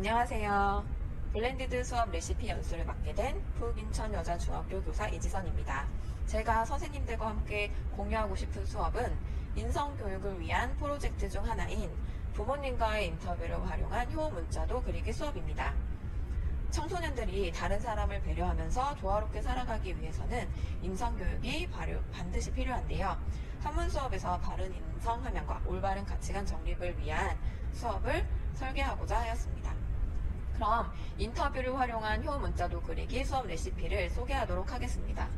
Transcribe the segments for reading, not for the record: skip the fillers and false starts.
안녕하세요. 블렌디드 수업 레시피 연수를 맡게 된 북인천여자중학교 교사 이지선입니다. 제가 선생님들과 함께 공유하고 싶은 수업은 인성교육을 위한 프로젝트 중 하나인 부모님과의 인터뷰를 활용한 효 문자도 그리기 수업입니다. 청소년들이 다른 사람을 배려하면서 조화롭게 살아가기 위해서는 인성교육이 반드시 필요한데요. 한문 수업에서 바른 인성함양과 올바른 가치관 정립을 위한 수업을 설계하고자 하였습니다. 그럼 인터뷰를 활용한 효 문자도 그리기 수업 레시피를 소개하도록 하겠습니다.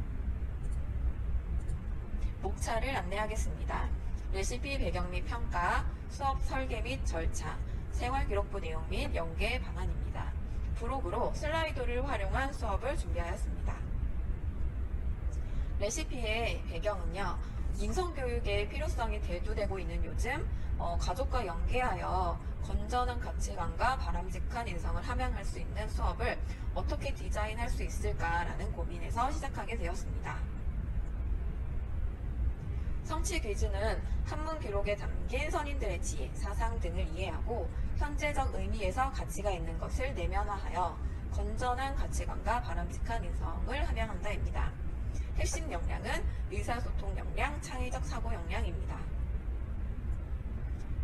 목차를 안내하겠습니다. 레시피 배경 및 평가, 수업 설계 및 절차, 생활기록부 내용 및 연계 방안입니다. 브로그로 슬라이드를 활용한 수업을 준비하였습니다. 레시피의 배경은요, 인성교육의 필요성이 대두되고 있는 요즘 가족과 연계하여 건전한 가치관과 바람직한 인성을 함양할 수 있는 수업을 어떻게 디자인할 수 있을까라는 고민에서 시작하게 되었습니다. 성취 기준은 한문 기록에 담긴 선인들의 지혜, 사상 등을 이해하고 현재적 의미에서 가치가 있는 것을 내면화하여 건전한 가치관과 바람직한 인성을 함양한다입니다. 핵심 역량은 의사소통 역량, 창의적 사고 역량입니다.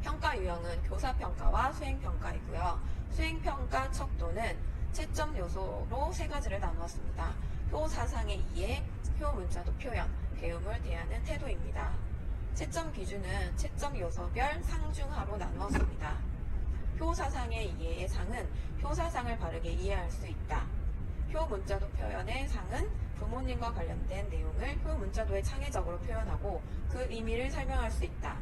평가 유형은 교사평가와 수행평가이고요. 수행평가 척도는 채점 요소로 세 가지를 나누었습니다. 효 사상의 이해, 효 문자도 표현, 배움을 대하는 태도입니다. 채점 기준은 채점 요소별 상중하로 나누었습니다. 효 사상의 이해의 상은 효 사상을 바르게 이해할 수 있다. 효 문자도 표현의 상은 부모님과 관련된 내용을 효 문자도에 창의적으로 표현하고 그 의미를 설명할 수 있다.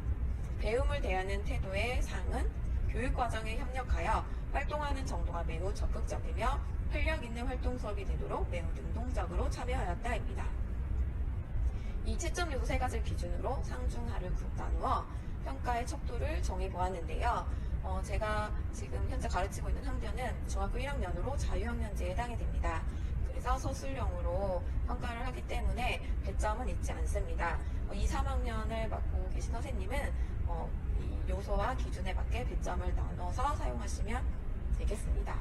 배움을 대하는 태도의 상은 교육과정에 협력하여 활동하는 정도가 매우 적극적이며 활력 있는 활동 수업이 되도록 매우 능동적으로 참여하였다입니다. 이 채점 요소 세 가지를 기준으로 상중하를 나누어 평가의 척도를 정해보았는데요. 제가 지금 현재 가르치고 있는 학년은 중학교 1학년으로 자유학년제에 해당이 됩니다. 그래서 서술형으로 평가를 하기 때문에 배점은 있지 않습니다. 2, 3학년을 맡고 계신 선생님은 이 요소와 기준에 맞게 배점을 나눠서 사용하시면 되겠습니다.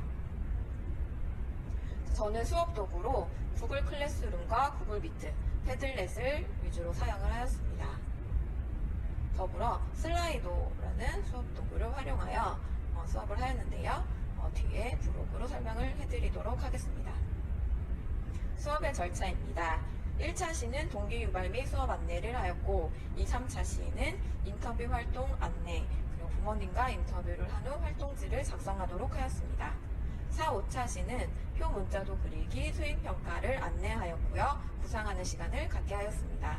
저는 수업 도구로 구글 클래스룸과 구글 미트, 패들렛을 위주로 사용을 하였습니다. 더불어 슬라이도라는 수업 도구를 활용하여 수업을 하였는데요. 뒤에 브로그로 설명을 해드리도록 하겠습니다. 수업의 절차입니다. 1차 시는 동기 유발 및 수업 안내를 하였고 2, 3차 시는 인터뷰 활동 안내, 그리고 부모님과 인터뷰를 한 후 활동지를 작성하도록 하였습니다. 4, 5차 시는 효 문자도 그리기 수행평가를 안내하였고요. 구상하는 시간을 갖게 하였습니다.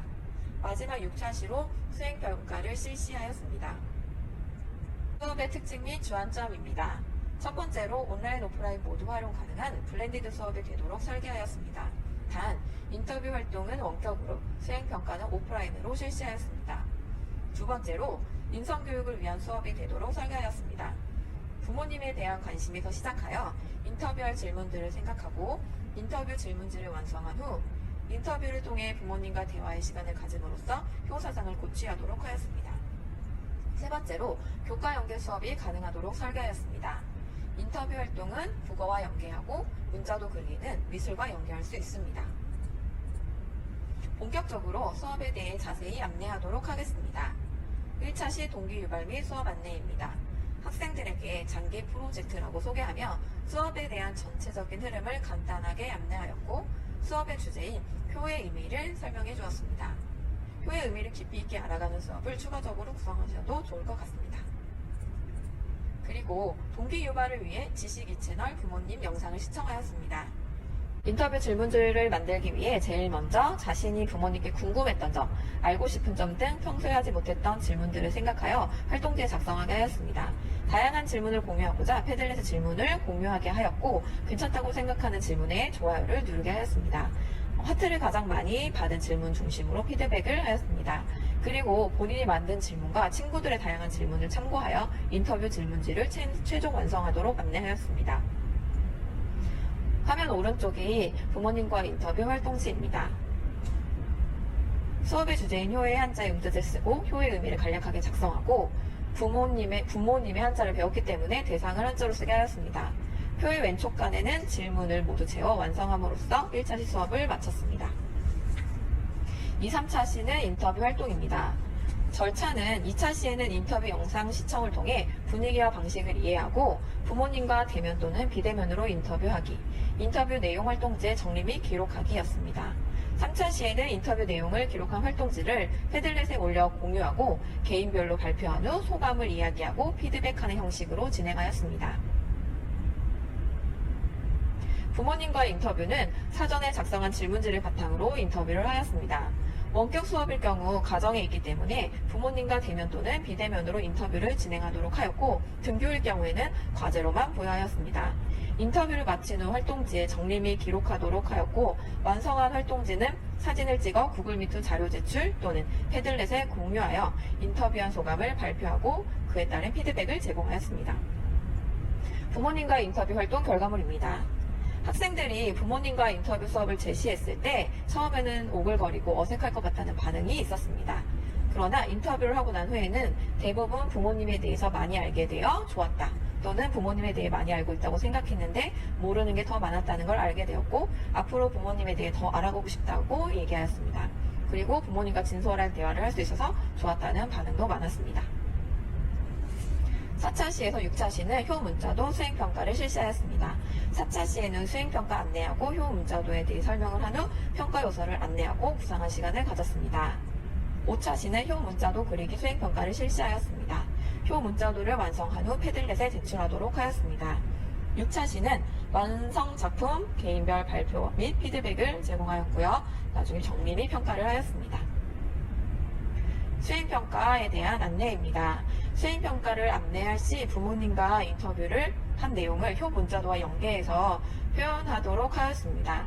마지막 6차 시로 수행평가를 실시하였습니다. 수업의 특징 및 주안점입니다. 첫 번째로 온라인, 오프라인 모두 활용 가능한 블렌디드 수업이 되도록 설계하였습니다. 단, 인터뷰 활동은 원격으로, 수행평가는 오프라인으로 실시하였습니다. 두 번째로, 인성교육을 위한 수업이 되도록 설계하였습니다. 부모님에 대한 관심에서 시작하여 인터뷰할 질문들을 생각하고 인터뷰 질문지를 완성한 후 인터뷰를 통해 부모님과 대화의 시간을 가짐으로써 효사상을 고취하도록 하였습니다. 세 번째로, 교과 연계 수업이 가능하도록 설계하였습니다. 인터뷰 활동은 국어와 연계하고 문자도 그리는 미술과 연계할 수 있습니다. 본격적으로 수업에 대해 자세히 안내하도록 하겠습니다. 1차 시 동기 유발 및 수업 안내입니다. 학생들에게 장기 프로젝트라고 소개하며 수업에 대한 전체적인 흐름을 간단하게 안내하였고 수업의 주제인 효의 의미를 설명해 주었습니다. 효의 의미를 깊이 있게 알아가는 수업을 추가적으로 구성하셔도 좋을 것 같습니다. 그리고 동기 유발을 위해 지식이 채널 부모님 영상을 시청하였습니다. 인터뷰 질문지를 만들기 위해 제일 먼저 자신이 부모님께 궁금했던 점, 알고 싶은 점 등 평소에 하지 못했던 질문들을 생각하여 활동지에 작성하게 하였습니다. 다양한 질문을 공유하고자 패들렛의 질문을 공유하게 하였고 괜찮다고 생각하는 질문에 좋아요를 누르게 하였습니다. 하트를 가장 많이 받은 질문 중심으로 피드백을 하였습니다. 그리고 본인이 만든 질문과 친구들의 다양한 질문을 참고하여 인터뷰 질문지를 최종 완성하도록 안내하였습니다. 화면 오른쪽이 부모님과 인터뷰 활동지입니다. 수업의 주제인 효의 한자의 음뜻을 쓰고 효의 의미를 간략하게 작성하고 부모님의 한자를 배웠기 때문에 대상을 한자로 쓰게 하였습니다. 표의 왼쪽 칸에는 질문을 모두 채워 완성함으로써 1차 시 수업을 마쳤습니다. 2, 3차 시는 인터뷰 활동입니다. 절차는 2차 시에는 인터뷰 영상 시청을 통해 분위기와 방식을 이해하고 부모님과 대면 또는 비대면으로 인터뷰하기, 인터뷰 내용 활동지에 정리 및 기록하기였습니다. 3차 시에는 인터뷰 내용을 기록한 활동지를 패들렛에 올려 공유하고 개인별로 발표한 후 소감을 이야기하고 피드백하는 형식으로 진행하였습니다. 부모님과의 인터뷰는 사전에 작성한 질문지를 바탕으로 인터뷰를 하였습니다. 원격 수업일 경우 가정에 있기 때문에 부모님과 대면 또는 비대면으로 인터뷰를 진행하도록 하였고, 등교일 경우에는 과제로만 부여하였습니다. 인터뷰를 마친 후 활동지에 정리 및 기록하도록 하였고, 완성한 활동지는 사진을 찍어 구글 미트 자료 제출 또는 패들렛에 공유하여 인터뷰한 소감을 발표하고 그에 따른 피드백을 제공하였습니다. 부모님과 인터뷰 활동 결과물입니다. 학생들이 부모님과 인터뷰 수업을 제시했을 때 처음에는 오글거리고 어색할 것 같다는 반응이 있었습니다. 그러나 인터뷰를 하고 난 후에는 대부분 부모님에 대해서 많이 알게 되어 좋았다, 또는 부모님에 대해 많이 알고 있다고 생각했는데 모르는 게 더 많았다는 걸 알게 되었고, 앞으로 부모님에 대해 더 알아보고 싶다고 얘기하였습니다. 그리고 부모님과 진솔한 대화를 할 수 있어서 좋았다는 반응도 많았습니다. 4차 시에서 6차 시는 효 문자도 수행평가를 실시하였습니다. 4차 시에는 수행평가 안내하고 효 문자도에 대해 설명을 한 후 평가 요소를 안내하고 구상한 시간을 가졌습니다. 5차 시는 효 문자도 그리기 수행평가를 실시하였습니다. 효 문자도를 완성한 후 패들렛에 제출하도록 하였습니다. 6차 시는 완성 작품 개인별 발표 및 피드백을 제공하였고요. 나중에 정리 및 평가를 하였습니다. 수행평가에 대한 안내입니다. 수행평가를 안내할 시 부모님과 인터뷰를 한 내용을 효 문자도와 연계해서 표현하도록 하였습니다.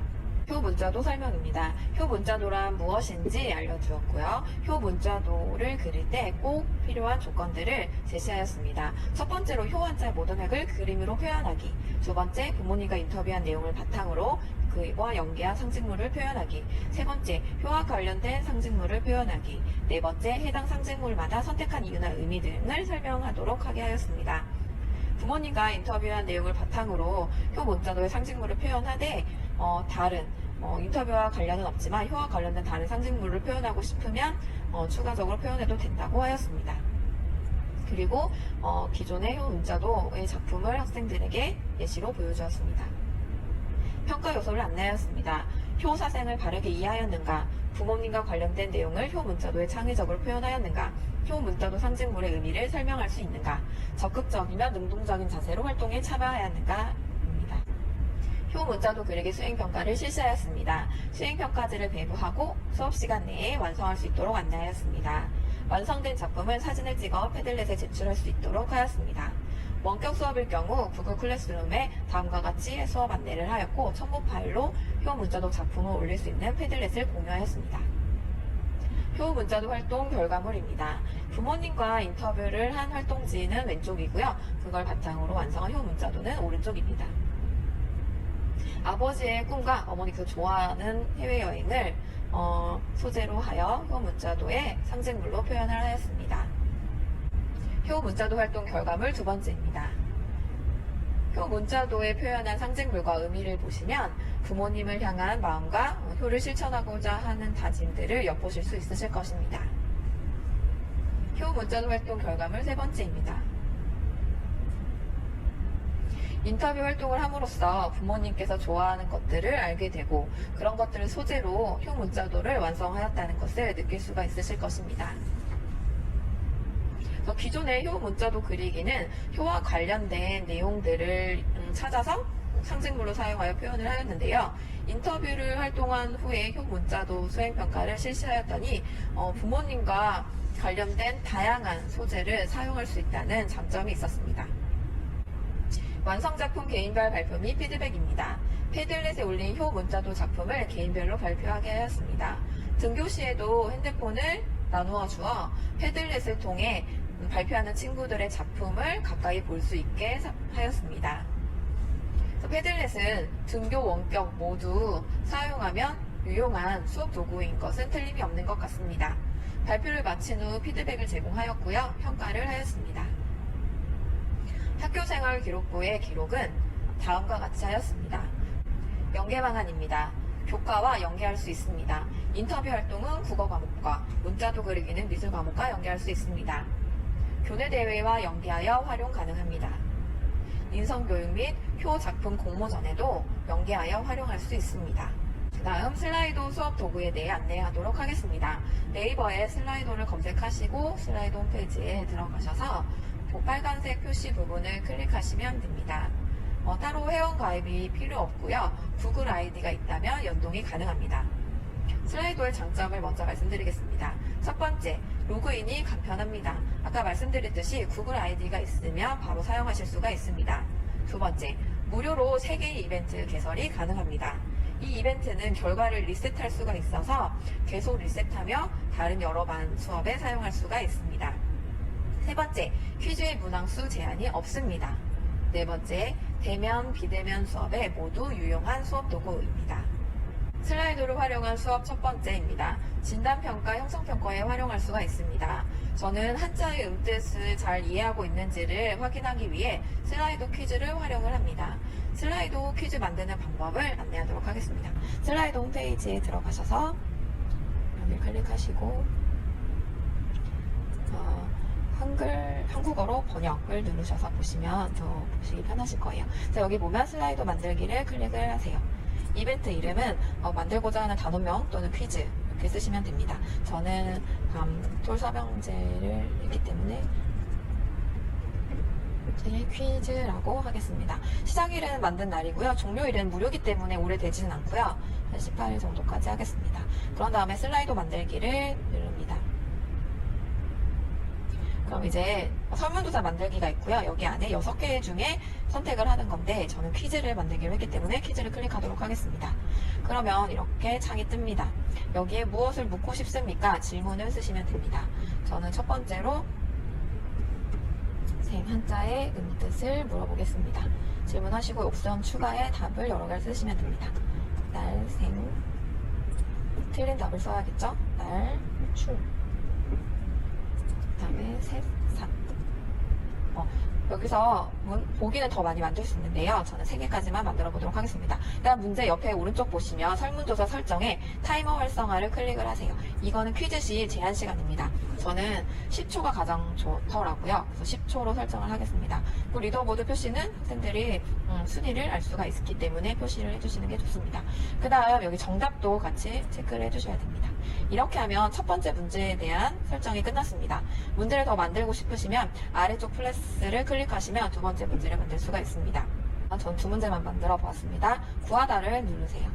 효 문자도 설명입니다. 효 문자도란 무엇인지 알려주었고요. 효 문자도를 그릴 때 꼭 필요한 조건들을 제시하였습니다. 첫 번째로 효 한자 모든 획을 그림으로 표현하기, 두 번째 부모님과 인터뷰한 내용을 바탕으로 그와 연계한 상징물을 표현하기, 세 번째 효와 관련된 상징물을 표현하기, 네 번째 해당 상징물마다 선택한 이유나 의미 등을 설명하도록 하게 하였습니다. 부모님과 인터뷰한 내용을 바탕으로 효 문자도의 상징물을 표현하되 다른 인터뷰와 관련은 없지만 효와 관련된 다른 상징물을 표현하고 싶으면 추가적으로 표현해도 된다고 하였습니다. 그리고 기존의 효 문자도의 작품을 학생들에게 예시로 보여주었습니다. 평가 요소를 안내하였습니다. 효 사생을 바르게 이해하였는가, 부모님과 관련된 내용을 효 문자도에 창의적으로 표현하였는가, 효 문자도 상징물의 의미를 설명할 수 있는가, 적극적이며 능동적인 자세로 활동에 참여하였는가 입니다. 효 문자도 그리기 수행평가를 실시하였습니다. 수행평가지를 배부하고 수업시간 내에 완성할 수 있도록 안내하였습니다. 완성된 작품은 사진을 찍어 패들렛에 제출할 수 있도록 하였습니다. 원격 수업일 경우 구글 클래스룸에 다음과 같이 수업 안내를 하였고, 첨부 파일로 효 문자도 작품을 올릴 수 있는 패들렛을 공유하였습니다. 효 문자도 활동 결과물입니다. 부모님과 인터뷰를 한 활동지는 왼쪽이고요. 그걸 바탕으로 완성한 효 문자도는 오른쪽입니다. 아버지의 꿈과 어머니가 좋아하는 해외여행을 소재로 하여 효 문자도의 상징물로 표현을 하였습니다. 효 문자도 활동 결과물 두 번째입니다. 효 문자도에 표현한 상징물과 의미를 보시면 부모님을 향한 마음과 효를 실천하고자 하는 다짐들을 엿보실 수 있으실 것입니다. 효 문자도 활동 결과물 세 번째입니다. 인터뷰 활동을 함으로써 부모님께서 좋아하는 것들을 알게 되고 그런 것들을 소재로 효 문자도를 완성하였다는 것을 느낄 수가 있으실 것입니다. 기존의 효 문자도 그리기는 효와 관련된 내용들을 찾아서 상징물로 사용하여 표현을 하였는데요. 인터뷰를 활동한 후에 효 문자도 수행평가를 실시하였더니 부모님과 관련된 다양한 소재를 사용할 수 있다는 장점이 있었습니다. 완성작품 개인별 발표 및 피드백입니다. 패들렛에 올린 효 문자도 작품을 개인별로 발표하게 하였습니다. 등교 시에도 핸드폰을 나누어 주어 패들렛을 통해 발표하는 친구들의 작품을 가까이 볼 수 있게 하였습니다. 패들렛은 등교 원격 모두 사용하면 유용한 수업 도구인 것은 틀림이 없는 것 같습니다. 발표를 마친 후 피드백을 제공하였고요. 평가를 하였습니다. 학교생활 기록부의 기록은 다음과 같이 하였습니다. 연계 방안입니다. 교과와 연계할 수 있습니다. 인터뷰 활동은 국어 과목과, 문자도 그리기는 미술 과목과 연계할 수 있습니다. 교내 대회와 연계하여 활용 가능합니다. 인성교육 및 효 작품 공모전에도 연계하여 활용할 수 있습니다. 다음 슬라이도 수업 도구에 대해 안내하도록 하겠습니다. 네이버에 슬라이도를 검색하시고 슬라이도 홈페이지에 들어가셔서 빨간색 표시 부분을 클릭하시면 됩니다. 따로 회원 가입이 필요 없고요. 구글 아이디가 있다면 연동이 가능합니다. 슬라이도의 장점을 먼저 말씀드리겠습니다. 첫 번째, 로그인이 간편합니다. 아까 말씀드렸듯이 구글 아이디가 있으면 바로 사용하실 수가 있습니다. 두 번째, 무료로 3개의 이벤트 개설이 가능합니다. 이 이벤트는 결과를 리셋할 수가 있어서 계속 리셋하며 다른 여러 반 수업에 사용할 수가 있습니다. 세 번째, 퀴즈의 문항수 제한이 없습니다. 네 번째, 대면, 비대면 수업에 모두 유용한 수업 도구입니다. 슬라이도를 활용한 수업 첫 번째입니다. 진단평가, 형성평가에 활용할 수가 있습니다. 저는 한자의 뜻을 잘 이해하고 있는지를 확인하기 위해 슬라이도 퀴즈를 활용을 합니다. 슬라이도 퀴즈 만드는 방법을 안내하도록 하겠습니다. 슬라이도 홈페이지에 들어가셔서 여기 클릭하시고 한국어로 번역을 누르셔서 보시면 더 보시기 편하실 거예요. 자, 여기 보면 슬라이도 만들기를 클릭을 하세요. 이벤트 이름은 만들고자 하는 단어명 또는 퀴즈 이렇게 쓰시면 됩니다. 저는 톨 서명제를 했기 때문에 퀴즈라고 하겠습니다. 시작일은 만든 날이고요. 종료일은 무료이기 때문에 오래되지는 않고요. 한 18일 정도까지 하겠습니다. 그런 다음에 슬라이도 만들기를 누릅니다. 그럼 이제 설문조사 만들기가 있고요. 여기 안에 6개 중에 선택을 하는 건데 저는 퀴즈를 만들기로 했기 때문에 퀴즈를 클릭하도록 하겠습니다. 그러면 이렇게 창이 뜹니다. 여기에 무엇을 묻고 싶습니까? 질문을 쓰시면 됩니다. 저는 첫 번째로 생 한자의 뜻을 물어보겠습니다. 질문하시고 옵션 추가에 답을 여러 개를 쓰시면 됩니다. 날, 생, 틀린 답을 써야겠죠? 날, 출. 그 다음에 셋, 산. 여기서 보기는 더 많이 만들 수 있는데요. 저는 3개까지만 만들어 보도록 하겠습니다. 일단 문제 옆에 오른쪽 보시면 설문조사 설정에 타이머 활성화를 클릭을 하세요. 이거는 퀴즈 시 제한 시간입니다. 저는 10초가 가장 좋더라고요. 그래서 10초로 설정을 하겠습니다. 그리고 리더보드 표시는 학생들이 순위를 알 수가 있기 때문에 표시를 해주시는 게 좋습니다. 그 다음 여기 정답도 같이 체크를 해주셔야 됩니다. 이렇게 하면 첫 번째 문제에 대한 설정이 끝났습니다. 문제를 더 만들고 싶으시면 아래쪽 플러스를 클릭하시면 두 번째 문제를 만들 수가 있습니다. 전 2문제만 만들어 보았습니다. 구하다를 누르세요.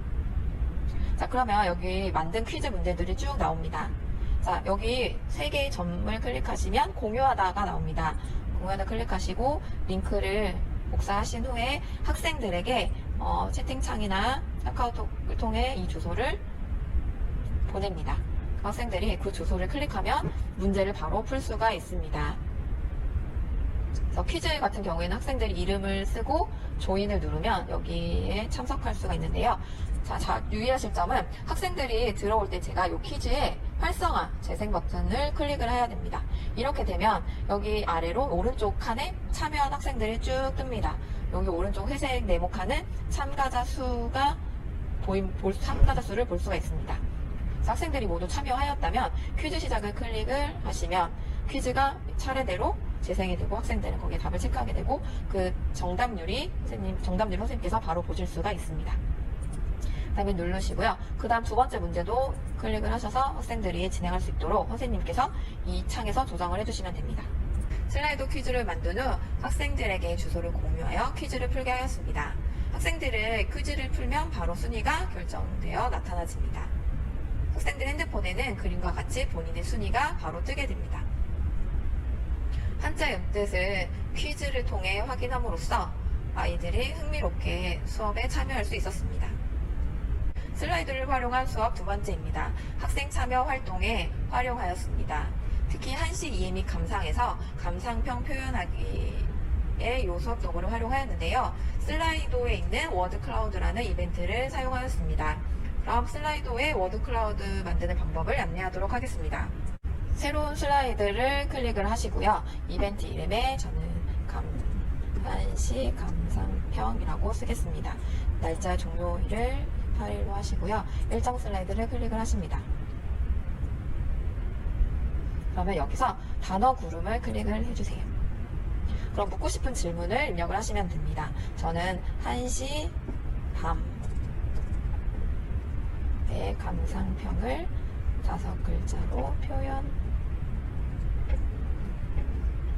자, 그러면 여기 만든 퀴즈 문제들이 쭉 나옵니다. 자, 여기 3개의 점을 클릭하시면 공유하다가 나옵니다. 공유하다 클릭하시고 링크를 복사하신 후에 학생들에게 채팅창이나 카카오톡을 통해 이 주소를 보냅니다. 학생들이 그 주소를 클릭하면 문제를 바로 풀 수가 있습니다. 그래서 퀴즈 같은 경우에는 학생들이 이름을 쓰고 조인을 누르면 여기에 참석할 수가 있는데요. 자, 유의하실 점은 학생들이 들어올 때 제가 이 퀴즈에 활성화, 재생 버튼을 클릭을 해야 됩니다. 이렇게 되면 여기 아래로 오른쪽 칸에 참여한 학생들이 쭉 뜹니다. 여기 오른쪽 회색 네모칸은 참가자 수가 참가자 수를 볼 수가 있습니다. 학생들이 모두 참여하였다면 퀴즈 시작을 클릭을 하시면 퀴즈가 차례대로 재생이 되고 학생들은 거기에 답을 체크하게 되고 그 정답률이 선생님께서 바로 보실 수가 있습니다. 다음에 누르시고요. 그 다음 두 번째 문제도 클릭을 하셔서 학생들이 진행할 수 있도록 선생님께서 이 창에서 조정을 해주시면 됩니다. 슬라이드 퀴즈를 만든 후 학생들에게 주소를 공유하여 퀴즈를 풀게 하였습니다. 학생들의 퀴즈를 풀면 바로 순위가 결정되어 나타나집니다. 학생들 핸드폰에는 그림과 같이 본인의 순위가 바로 뜨게 됩니다. 한자의 뜻을 퀴즈를 통해 확인함으로써 아이들이 흥미롭게 수업에 참여할 수 있었습니다. 슬라이드를 활용한 수업 두 번째입니다. 학생 참여 활동에 활용하였습니다. 특히 한시 이해 및 감상에서 감상평 표현하기에 요 수업 도구를 활용하였는데요. 슬라이도에 있는 워드 클라우드라는 이벤트를 사용하였습니다. 그럼 슬라이도에 워드 클라우드 만드는 방법을 안내하도록 하겠습니다. 새로운 슬라이드를 클릭을 하시고요. 이벤트 이름에 저는 한시 감상평이라고 쓰겠습니다. 날짜 종료일을 8일로 하시고요. 일정 슬라이드를 클릭을 하십니다. 그러면 여기서 단어 구름을 클릭을 해주세요. 그럼 묻고 싶은 질문을 입력을 하시면 됩니다. 저는 1시 밤의 감상평을 5글자로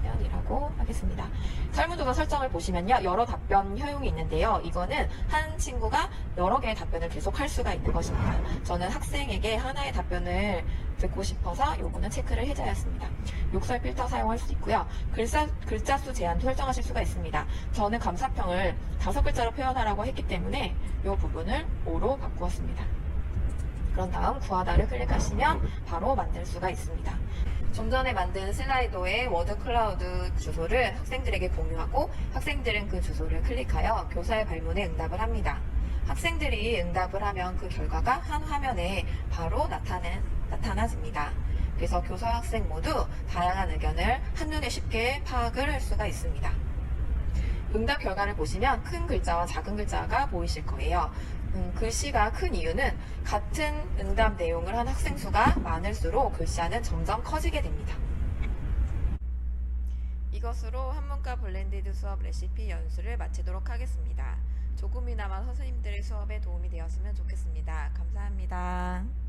표현이라고 하겠습니다. 설문조사 설정을 보시면요. 여러 답변 허용이 있는데요. 이거는 한 친구가 여러 개의 답변을 계속 할 수가 있는 것입니다. 저는 학생에게 하나의 답변을 듣고 싶어서 요거는 체크를 해줘야했습니다. 욕설 필터 사용할 수 있고요. 글자 수 제한도 설정하실 수가 있습니다. 저는 감상평을 5글자로 표현하라고 했기 때문에 이 부분을 5로 바꾸었습니다. 그런 다음 구하다를 클릭하시면 바로 만들 수가 있습니다. 좀 전에 만든 슬라이도의 워드 클라우드 주소를 학생들에게 공유하고 학생들은 그 주소를 클릭하여 교사의 발문에 응답을 합니다. 학생들이 응답을 하면 그 결과가 한 화면에 바로 나타나집니다. 그래서 교사 학생 모두 다양한 의견을 한눈에 쉽게 파악을 할 수가 있습니다. 응답 결과를 보시면 큰 글자와 작은 글자가 보이실 거예요. 글씨가 큰 이유는 같은 응답 내용을 한 학생 수가 많을수록 글씨는 점점 커지게 됩니다. 이것으로 한문과 블렌디드 수업 레시피 연수를 마치도록 하겠습니다. 조금이나마 선생님들의 수업에 도움이 되었으면 좋겠습니다. 감사합니다.